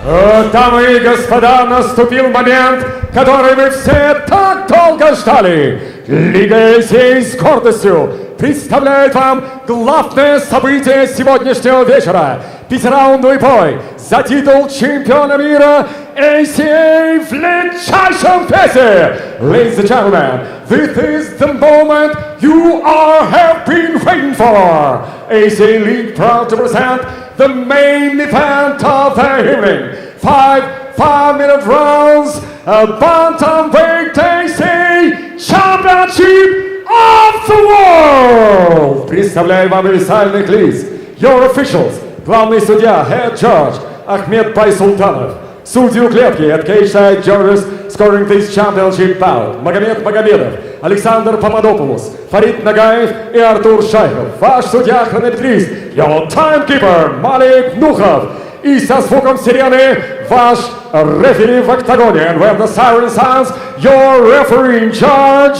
Дамы и господа, наступил момент, который мы все так долго ждали. Лига Елисей с гордостью представляет вам главное событие сегодняшнего вечера. Пятираундовый бой за титул чемпиона мира ACA в легчайшем весе. Ladies and gentlemen, this is the moment you all have been waiting for. ACA League proud to present the main event of the evening. 5-minute rounds, a bantamweight ACA Championship of the World. Представляю вам официальных лиц. Your officials. Главный судья, head judge, Ахмед Байсултанов. Судьи у клетки, at cage-side judges scoring this championship bout. Магомед Магомедов, Александр Пападопoulos, Фарид Нагаев и Артур Шайхов. Ваш судья-хронометрист, your timekeeper, Малик Нухов. И со звуком сирены ваш рефери в октагоне. And when the siren sounds, your referee in charge,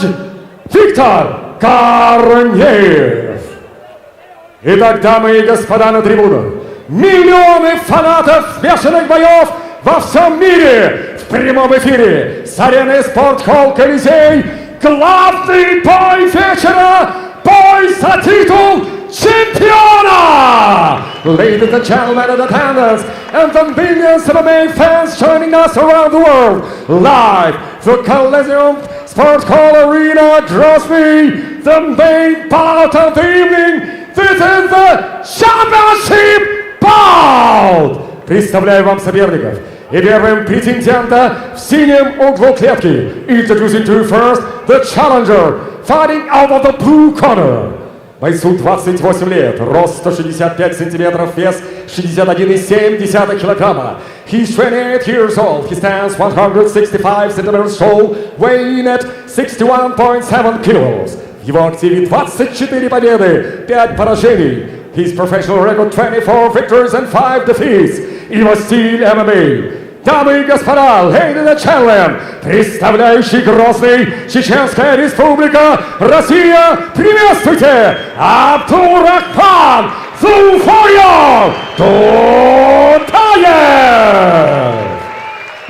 Виктор Корнеев. Итак, дамы и господа на трибунах, миллионы фанатов бешеных боев во всем мире в прямом эфире с арены спортхолл Колизей. Главный бой вечера, бой за титул чемпиона! Ladies and gentlemen in attendance and the millions of American fans joining us around the world, live the Coliseum Sports Hall Arena draws me the main bout of the evening. This is the championship bout! Представляю вам соперников. И первым претендента в синем углу клетки. Introducing to you first the challenger, fighting out of the blue corner. Бойцу 28 лет, рост 165 сантиметров, вес 61,7 килограмма. He's 28 years old, he stands 165 centimeters tall, weighing at 61.7 kilos. В его активе 24 победы, 5 поражений. His professional record 24 victories and 5 defeats. Его стиль ММА. Дамы и господа, ladies and gentlemen, представляющий Грозный, Чеченская Республика, Россия, приветствуйте, Абдурахман Зулфоев Тутаев!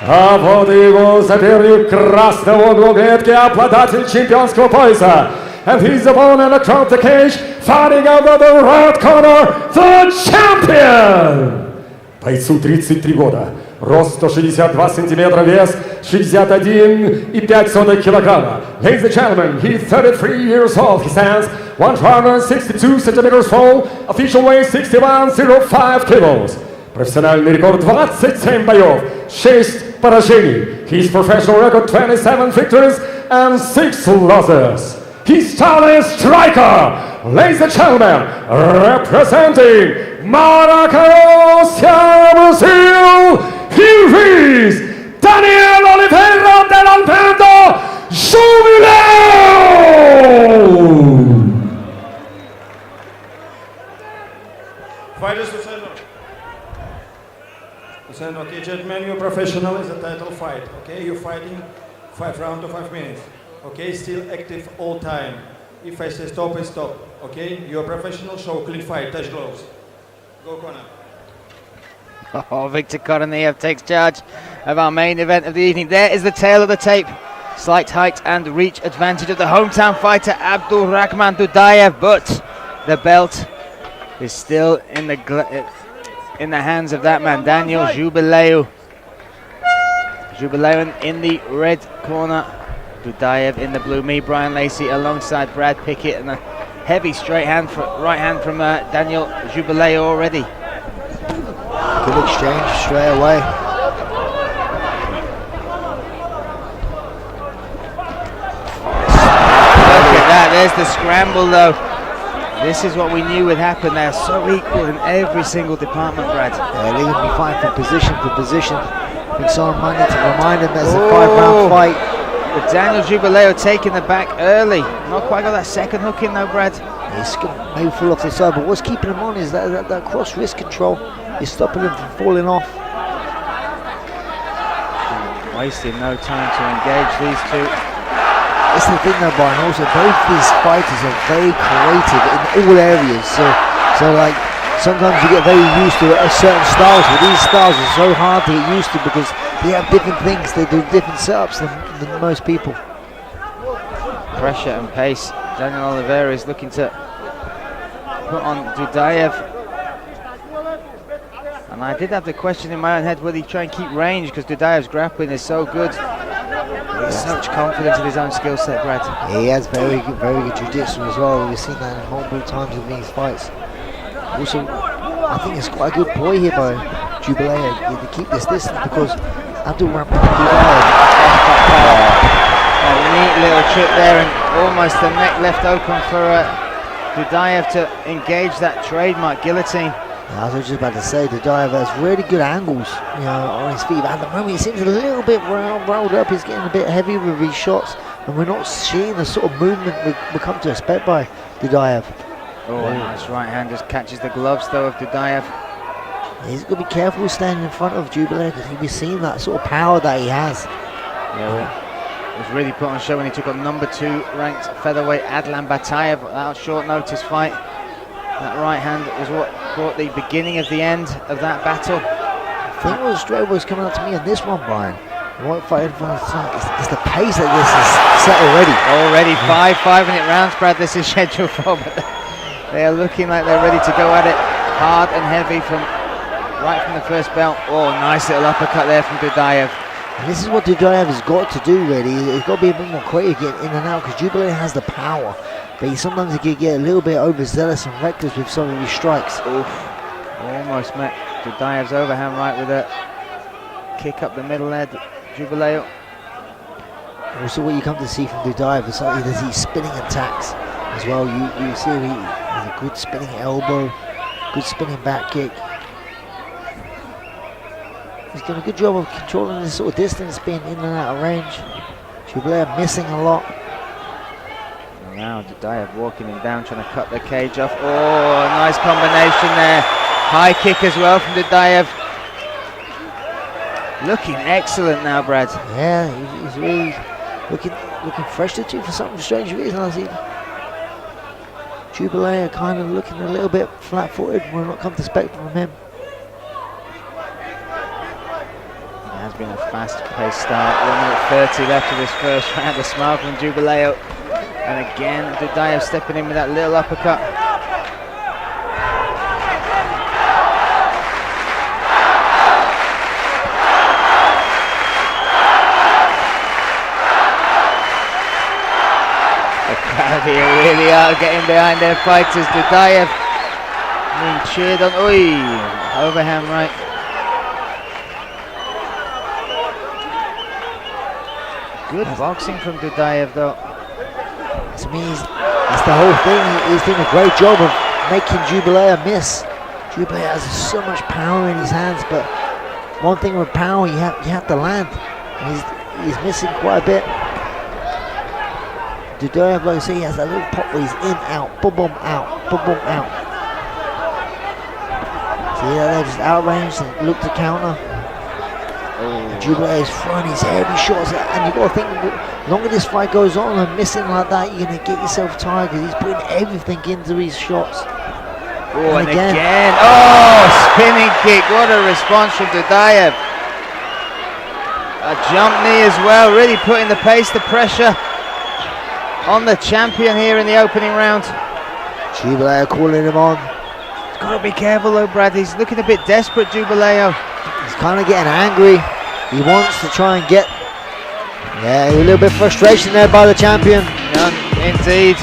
А вот и его соперник красного угла клетки, обладатель чемпионского пояса. And his opponent across the cage, fighting out of the red corner, the champion! Бойцу 33 года, рост 162 сантиметра, вес 61,5 килограмма. Ladies and gentlemen, he's 33 years old, he stands 162 centimeters tall, official weight 61,05 kilos. Профессиональный рекорд 27 боев, 6 поражений. His professional record 27 victories and 6 losses. His talent striker, ladies and gentlemen, representing Maracaibo, Brazil, here is Daniel Oliveira del Alvendo Jubileu! Fighters to stand up. Okay, gentlemen, you're professional, it's a title fight. Okay, you're fighting 5 rounds to 5 minutes. Okay, still active all time. If I say stop, it's stop. Okay, you're a professional, show clean fight, touch gloves. Go corner. Oh, Victor Korneyev takes charge of our main event of the evening. There is the tail of the tape. Slight height and reach advantage of the hometown fighter Abdurrahman Dudayev, but the belt is still in the hands of that man, Daniel Jubileu. Jubileu in the red corner. Dudayev in the blue, me, Brian Lacey, alongside Brad Pickett, and a heavy right hand from Daniel Jubileu already. Good exchange straight away. Look at that, there's the scramble though. This is what we knew would happen. They're so equal in every single department, Brad. Yeah, they're going to be fighting from position to position. I think someone might need to remind them that it's a 5-round fight. But Daniel Jubileu taking the back early. Not quite got that second hook in though, Brad. He's maybe fall off the side, but what's keeping him on is that cross wrist control. Is stopping him from falling off. Wasting no time to engage these two. That's the thing though, Brian. Also, both these fighters are very creative in all areas. So like sometimes you get very used to certain styles, but these styles are so hard to get used to because they have different things, they do different setups than most people. Pressure and pace. Daniel Oliveira is looking to put on Dudayev. And I did have the question in my own head, will he try and keep range, because Dudayev's grappling is so good. He has such confidence in his own skill set, Brad. He has very good jiu-jitsu as well. We've seen that multiple times in these fights. Also, I think it's quite a good ploy here by Jubilee to keep this distance because Abdulrahman Dudayev. A neat little trip there and almost the neck left open for Dudayev to engage that trademark guillotine. I was just about to say, Dudayev has really good angles, on his feet. But at the moment, he seems a little bit rolled up. He's getting a bit heavy with his shots, and we're not seeing the sort of movement we come to expect by Dudayev. Oh, nice right hand just catches the gloves though of Dudayev. He's got to be careful standing in front of Jubilee because he'll be seeing that sort of power that he has. Yeah, it was really put on show when he took on number 2 ranked featherweight Adlan Batayev. That short notice fight. That right hand was what brought the beginning of the end of that battle. I think what straight was coming up to me on this one, Brian. What fight is the pace that this is set already. Already 5 5-minute rounds, Brad. This is scheduled for, but they are looking like they're ready to go at it hard and heavy right from the first bell. Oh, nice little uppercut there from Dudayev. And this is what Dudayev has got to do, really. He's got to be a bit more creative, get in and out, because Jubilee has the power. But sometimes he can get a little bit overzealous and reckless with some of his strikes. Oof. Almost met Dudayev's overhand right with a kick up the middle there, Jubilee. Also what you come to see from Dudayev is these spinning attacks as well. You see he has a good spinning elbow, good spinning back kick. He's done a good job of controlling this sort of distance, being in and out of range. Jubilee missing a lot. Now Dudayev walking him down, trying to cut the cage off. Oh, nice combination there. High kick as well from Dudayev. Looking excellent now, Brad. Yeah, he's really looking fresh to for some strange reason. I see Jubilee are kind of looking a little bit flat-footed. We're not come to expect from him. It has been a fast-paced start. 1 minute 30 left of this first round. A smile from Jubilee. And again, Dudayev stepping in with that little uppercut. The crowd here really are getting behind their fighters. Dudayev being cheered on. Oi! Overhand right. Good boxing from Dudayev though. To me, that's the whole thing. He's doing a great job of making Jubilee miss. Jubilee has so much power in his hands, but one thing with power, you have to land. He's missing quite a bit. Dudayev, like I say, he has that little pop where he's in, out, boom, boom, out, boom, boom, out. See that they're just outranged and look to counter. Jubilee is throwing his heavy shots, and you've got to think, the longer this fight goes on and missing like that, you're going to get yourself tired because he's putting everything into his shots. Oh, and again. Oh, spinning kick. What a response from Dudayev. A jump knee as well, really putting the pace, the pressure on the champion here in the opening round. Jubilee calling him on. He's got to be careful though, Brad. He's looking a bit desperate, Jubilee. He's kind of getting angry. He wants to try and get... Yeah, a little bit of frustration there by the champion. Indeed.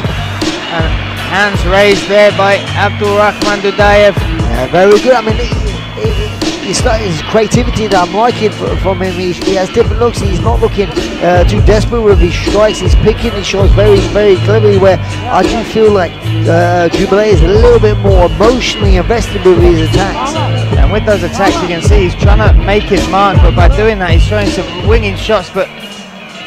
And hands raised there by Abdulrahman Dudayev. Yeah, very good. I mean, his creativity that I'm liking from him. He has different looks. He's not looking too desperate with his strikes. He's picking his shots very, very cleverly, where I do feel like Jubilee is a little bit more emotionally invested with his attacks. And with those attacks, you can see he's trying to make his mark, but by doing that, he's throwing some winging shots, but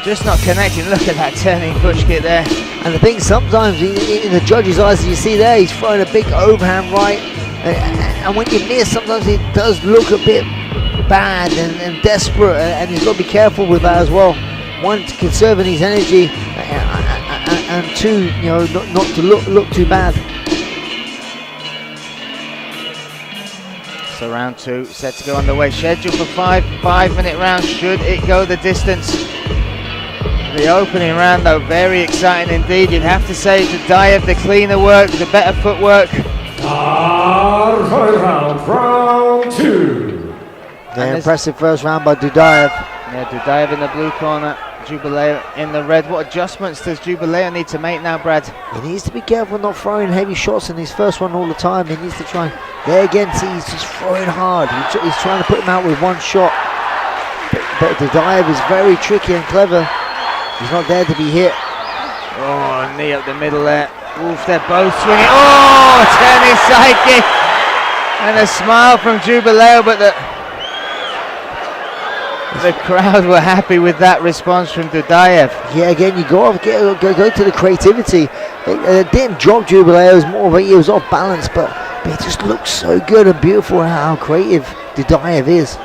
just not connecting. Look at that turning push kick there. And the thing, sometimes in the judge's eyes, you see there, he's throwing a big overhand right, and when you miss, sometimes it does look a bit bad and desperate, and he's got to be careful with that as well. One, conserving his energy, and two, not to look too bad. So round 2 set to go underway. Scheduled for 5-minute rounds. Should it go the distance? The opening round though, very exciting indeed. You'd have to say Dudayev, the cleaner work, the better footwork. Round 2. Yeah, impressive first round by Dudayev. Yeah, Dudayev in the blue corner, Jubileo in the red. What adjustments does Jubileo need to make now, Brad? He needs to be careful not throwing heavy shots in his first one all the time. He needs to try. There again, see, he's just throwing hard. He's trying to put him out with one shot. But Dudayev is very tricky and clever. He's not there to be hit. Oh, knee up the middle there. Oof, they're both swinging. Oh, turning side kick. And a smile from Jubileo, but the crowd were happy with that response from Dudayev. Yeah, again, you go to the creativity. It didn't drop Jubileo, it was more of he was off balance, but it just looks so good and beautiful how creative Dudayev is.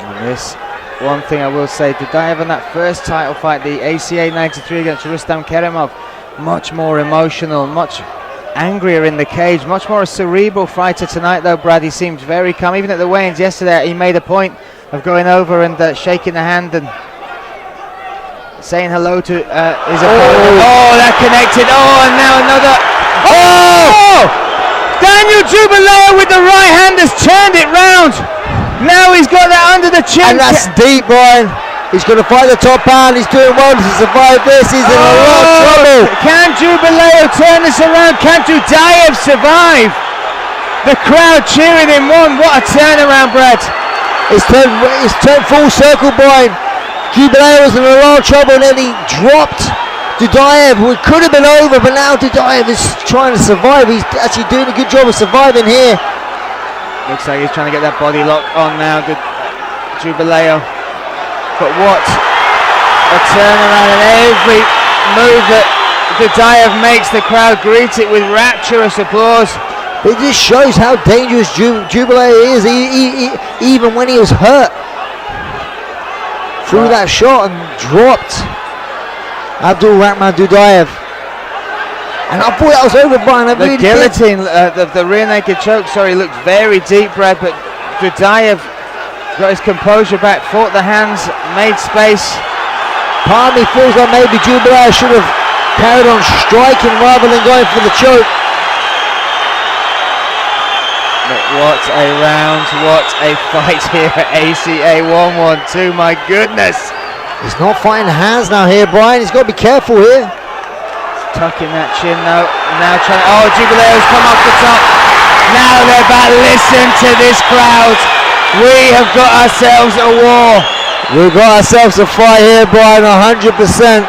And this, one thing I will say, Dudayev in that first title fight, the ACA 93 against Rustam Kerimov, much more emotional, much angrier in the cage, much more a cerebral fighter tonight though, Brad. He seemed very calm. Even at the weigh-ins yesterday, he made a point of going over and shaking the hand and saying hello to his opponent. Oh, that connected. Oh, and now another. Oh! Daniel Jubileo with the right hand has turned it round. Now he's got that under the chin. And that's deep, Brian. He's going to fight the top hand. He's doing well to survive this. He's in a lot of trouble. Can Jubileo turn this around? Can Dudayev survive? The crowd cheering him on. What a turnaround, Brad. It's turned full circle, Brian. Jubileo was in a lot of trouble and then he dropped Dudayev, who could have been over, but now Dudayev is trying to survive. He's actually doing a good job of surviving here. Looks like he's trying to get that body lock on now, Jubileo. But what a turnaround, and every move that Dudayev makes, the crowd greets it with rapturous applause. It just shows how dangerous Jubileo is, even when he was hurt. Threw that shot and dropped Abdulrahman Dudayev. And I thought that was over, Brian. The guillotine, the rear naked choke, sorry, looked very deep, Brad, but Dudayev got his composure back, fought the hands, made space. Part of me feels like maybe Jubileo should have carried on striking rather than going for the choke. But what a round, what a fight here at ACA 112, my goodness. He's not fighting hands now here, Brian. He's got to be careful here. Tucking that chin though, now trying, oh, Jubileo's come off the top. Now they're back, listen to this crowd. We have got ourselves a war. We've got ourselves a fight here, Brian, 100%.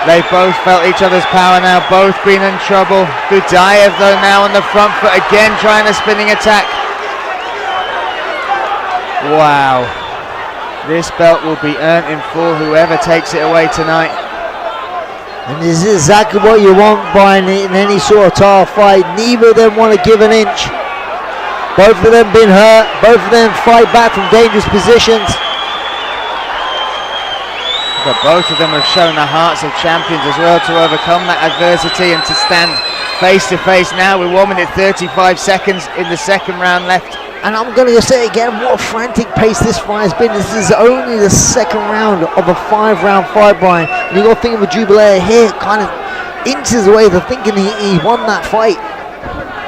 They've both felt each other's power now, both been in trouble. Dudayev though now on the front foot again, trying a spinning attack. Wow. This belt will be earned in full, whoever takes it away tonight. And this is exactly what you want, Brian, in any sort of title fight. Neither of them want to give an inch. Both of them been hurt. Both of them fight back from dangerous positions. But both of them have shown the hearts of champions as well to overcome that adversity and to stand face to face now with 1 minute 35 seconds in the second round left. And I'm going to say again, what a frantic pace this fight has been. This is only the second round of a 5-round fight, Brian. And you've got to think of a Jubileo here, kind of inches away to thinking he won that fight.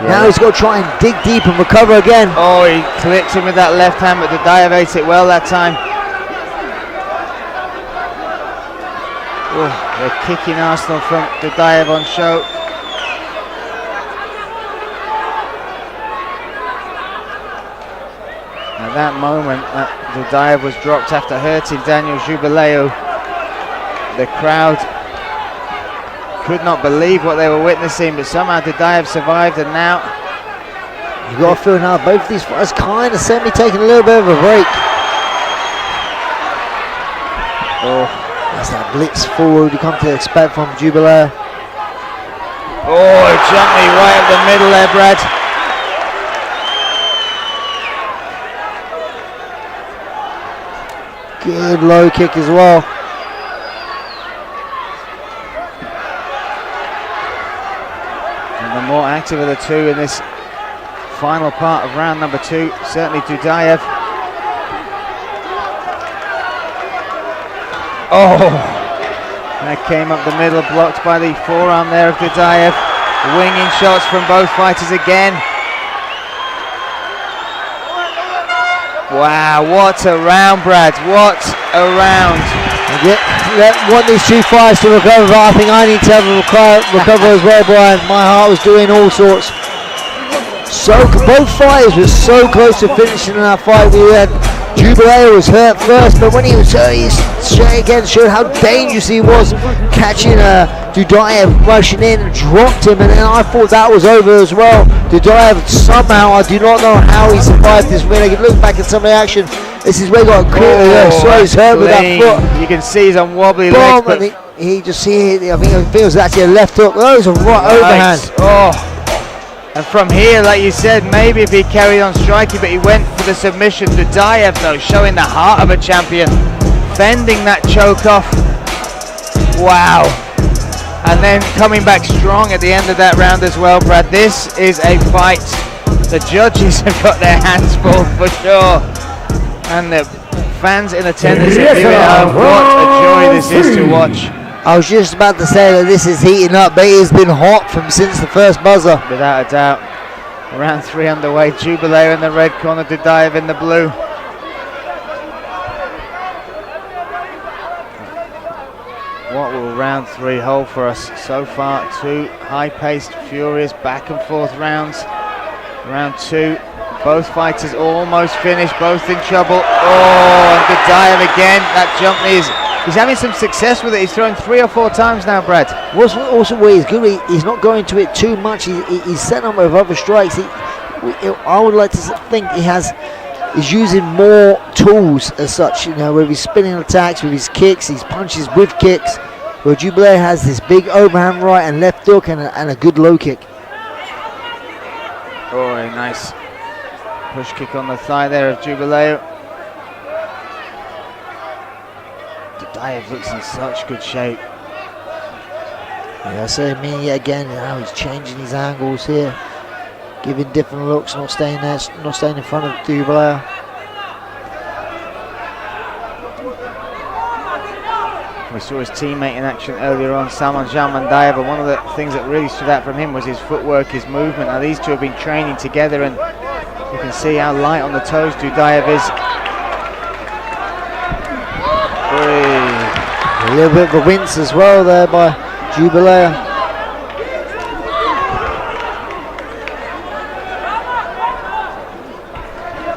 Yeah. Now he's got to try and dig deep and recover again. Oh, he clipped him with that left hand, but Dudayev ate it well that time. Oh, they're kicking Arsenal from Dudayev on show. At that moment, Dudayev was dropped after hurting Daniel Jubileo. The crowd could not believe what they were witnessing, but somehow Dudayev survived, and now you got to feel now both of these fighters kind of semi-taking a little bit of a break. Oh, that's that blitz forward you come to expect from Jubileo. Oh, jumped me right up the middle there, Brad. Good low kick as well. And the more active of the two in this final part of round number 2. Certainly Dudayev. Oh, that came up the middle, blocked by the forearm there of Dudayev. Winging shots from both fighters again. Wow, what a round, Brad, what a round. Want these two fights to recover, but I think I need to have a recover as well, Brian. My heart was doing all sorts. So both fighters were so close to finishing in that fight. We had Jubilee was hurt first, but when he was hurt, he showed how dangerous he was, catching Dudayev rushing in and dropped him, and then I thought that was over as well. Dudayev somehow, I do not know how he survived this win. I can look back at some of the action. This is where he got clear. So he's hurt with that foot. You can see he's on wobbly legs, but he just see. I think it was actually a left hook. Oh, it was a right overhand. Oh. And from here, like you said, maybe if he carried on striking, but he went for the submission. Dudayev, though, showing the heart of a champion, fending that choke off. Wow. And then coming back strong at the end of that round as well, Brad. This is a fight. The judges have got their hands full for sure. And the fans in attendance are viewing at home. What a joy this is to watch. I was just about to say that this is heating up, but it has been hot since the first buzzer. Without a doubt. Round 3 underway. Jubilee in the red corner, Dudayev in the blue. What will round 3 hold for us? So far, 2 high-paced, furious, back-and-forth rounds. Round 2, both fighters almost finished, both in trouble. Oh, and Dudayev again. That jump is... He's having some success with it. He's thrown 3 or 4 times now, Brad. Also where he's good, he's not going to it too much. He's set up with other strikes. I would like to think he's using more tools as such, you know, with his spinning attacks, with his kicks, his punches with kicks. Where Jubilee has this big overhand right and left hook and a good low kick. Oh, a nice push kick on the thigh there of Jubilee. Dudayev looks in such good shape. Yeah, so I mean, yet again, now he's changing his angles here, giving different looks, not staying there, not staying in front of Dubilee. We saw his teammate in action earlier on, Salman Mandayev, and one of the things that really stood out from him was his footwork, his movement. Now these two have been training together, and you can see how light on the toes Dudayev is. A little bit of a wince as well there by Jubilee.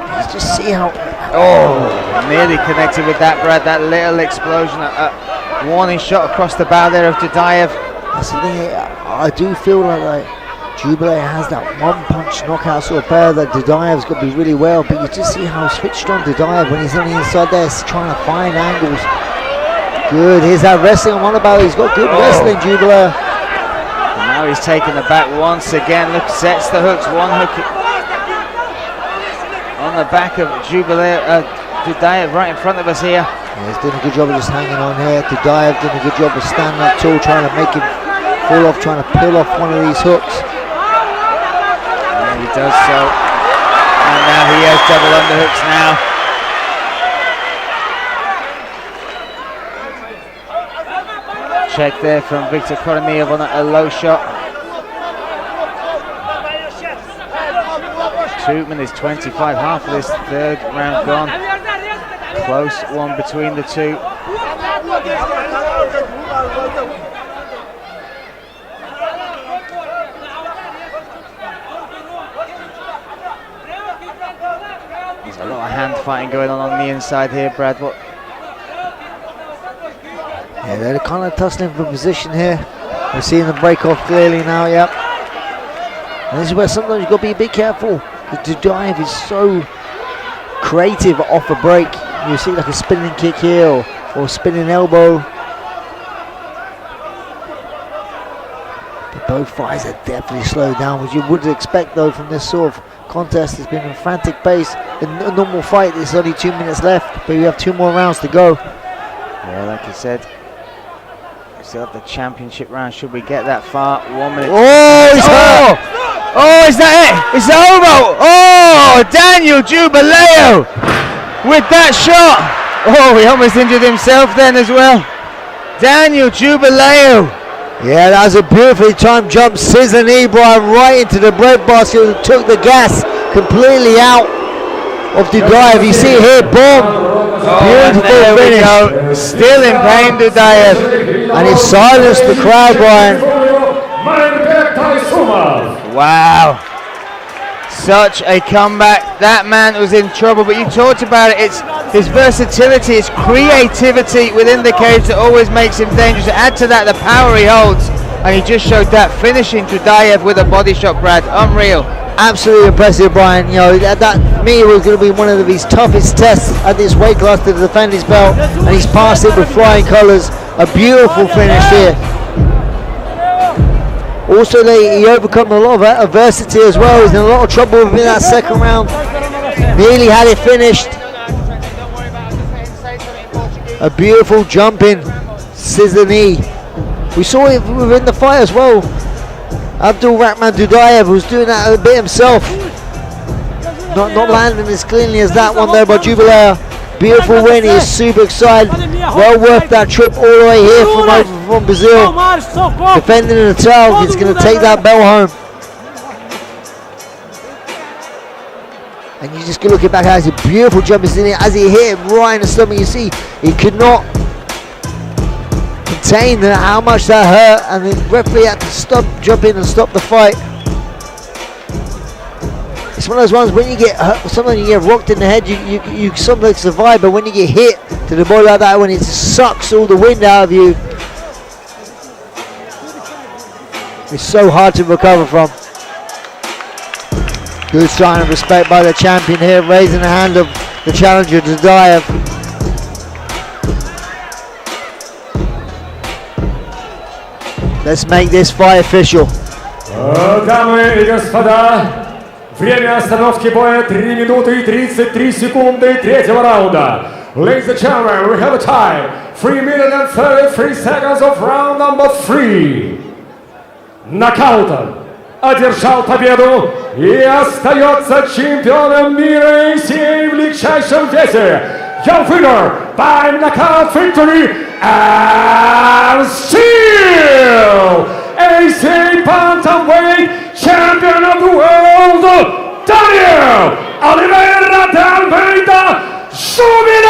Let's just see how... Oh, nearly connected with that, Brad. That little explosion, a warning shot across the bow there of Dudayev. That's the thing, I do feel like Jubilee has that one-punch knockout sort of power that Dudayev's got to be really well, but you just see how switched on Dudayev when he's on the inside there, trying to find angles. Good, here's that wrestling on one about. He's got good wrestling, Jubilee. And now he's taking the back once again. Look, sets the hooks, one hook on the back of Dudayev right in front of us here. Yeah, he's doing a good job of just hanging on here. Dudayev doing a good job of standing up tall, trying to make him fall off, trying to peel off one of these hooks. And he does so. And now he has double underhooks now. Check there from Viktor Korneyev on a low shot. 2 minutes 25, half of this third round gone. Close one between the two. There's a lot of hand fighting going on the inside here, Brad. What? Yeah, they're kind of tussling for position here. We're seeing them break off clearly now, yep. And this is where sometimes you've got to be a bit careful. Dudayev is so creative off a break. You see like a spinning kick here or spinning elbow. But both fighters are definitely slowed down, which you would expect though from this sort of contest. It's been a frantic pace. In a normal fight, there's only 2 minutes left, but we have 2 more rounds to go. Yeah, like you said, we still have the championship round. Should we get that far? 1 minute. Oh, he's hurt! Oh, is that it? It's over. Oh, Daniel Jubileo with that shot. Oh, he almost injured himself then as well. Daniel Jubileo. Yeah, that was a beautifully timed jump. Scissor knee, Brian, right into the breadbasket. Took the gas completely out of Dudayev. You see here, boom. Beautiful finish. Still in pain, Dudayev. And he silenced the crowd, Brian. Wow. Such a comeback. That man was in trouble, but you talked about it. It's his versatility, his creativity within the cage that always makes him dangerous. Add to that the power he holds, and he just showed that finishing Dudayev with a body shot, Brad. Unreal. Absolutely impressive, Brian. You know, that me was going to be one of his toughest tests at this weight class to defend his belt, and he's passed it with flying colours. A beautiful finish here. Also, he overcome a lot of adversity as well. He's in a lot of trouble within that second round. Nearly had it finished. A beautiful jumping scissor knee. We saw it within the fight as well. Abdulrahman Dudayev was doing that a bit himself. Not landing as cleanly as that one there by Jubileo. Beautiful win. He is super excited. Well worth that trip all the way here from Brazil. Defending the title. He's going to take that belt home. And you just look back at it. It's a beautiful jump. As he hit him right in the stomach, you see he could not contain how much that hurt, and the referee had to jump in and stop the fight. It's one of those ones when you get hurt, sometimes you get rocked in the head, you sometimes survive, but when you get hit to the body like that, when it sucks all the wind out of you, it's so hard to recover from. Good sign of respect by the champion here, raising the hand of the challenger Dudayev. Let's make this fight official. Дамы и господа, время остановки боя 3 минуты и 33 секунды третьего раунда. Ladies and gentlemen, we have a tie. 3 minutes and 33 seconds of round number 3. Нокаутом одержал победу и остается чемпионом мира сей в легчайшем весе. Your winner by knockout victory and still AC Bantamweight Champion of the World, Daniel Oliveira de Almeida Jubileo!